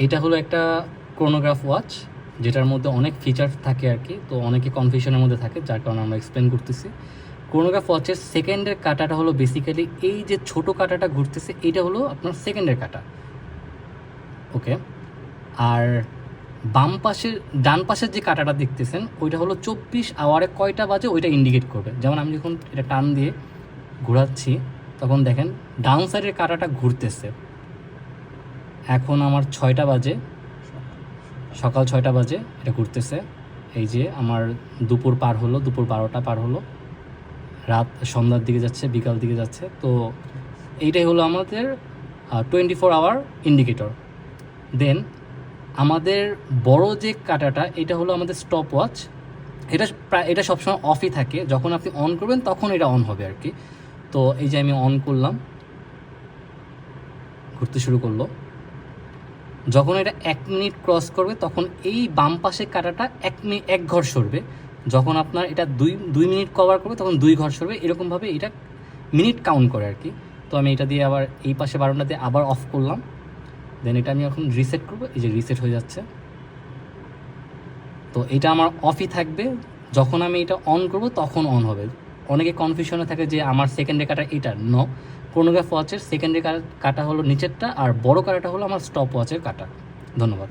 এটা হলো একটা ক্রোনোগ্রাফ ওয়াচ, যেটার মধ্যে অনেক ফিচার থাকে আর কি, তো অনেকে কনফিউশনের মধ্যে থাকে, যার কারণে আমরা এক্সপ্লেন করতেছি। ক্রোনোগ্রাফ ওয়াচের সেকেন্ডের কাঁটাটা হলো বেসিক্যালি এই যে ছোট কাঁটাটা ঘুরতেছে, এইটা হলো আপনার সেকেন্ডের কাঁটা। ওকে, আর বাম পাশের ডান পাশের যে কাঁটাটা দেখতেছেন ওইটা হলো 24 আওয়ারে কয়টা বাজে ওইটা ইন্ডিকেট করবে। যেমন আমি যখন এটা টান দিয়ে ঘোরাচ্ছি তখন দেখেন ডান সাইডের কাঁটাটা ঘুরতেছে। এখন আমার 6টা বাজে, সকাল 6টা বাজে এটা ঘুরতেছে। এই যে আমার দুপুর পার হলো, দুপুর 12টা পার হলো, রাত সন্ধ্যার দিকে যাচ্ছে, বিকাল দিকে যাচ্ছে। তো এইটাই হলো আমাদের 24 আওয়ার ইন্ডিকেটর। দেন আমাদের বড় যে কাঁটাটা এটা হলো আমাদের স্টপ ওয়াচ। এটা সবসময় অফই থাকে, যখন আপনি অন করবেন তখন এটা অন হবে আর কি। তো এই যে আমি অন করলাম, ঘুরতে শুরু করলো। যখন এটা 1 মিনিট ক্রস করবে তখন এই বাম পাশের কাঁটাটা 1 ঘর সরবে। যখন আপনার এটা 2 মিনিট কভার করবে তখন 2 ঘর সরবে। এরকমভাবে এটা মিনিট কাউন্ট করে আর কি। তো আমি এটা দিয়ে আবার এই পাশে বারোটা দিয়ে আবার অফ করলাম। দেন এটা আমি এখন রিসেট করবো, এই যে রিসেট হয়ে যাচ্ছে। তো এটা আমার অফই থাকবে, যখন আমি এটা অন করব তখন অন হবে। অনেকে কনফিউশনে থাকে যে আমার সেকেন্ডের কাটা এটা ক্রোনোগ্রাফ ওয়াচের সেকেন্ডের কাটা হলো নিচেরটা, আর বড় কাটাটা হলো আমার স্টপ ওয়াচের কাটা। ধন্যবাদ।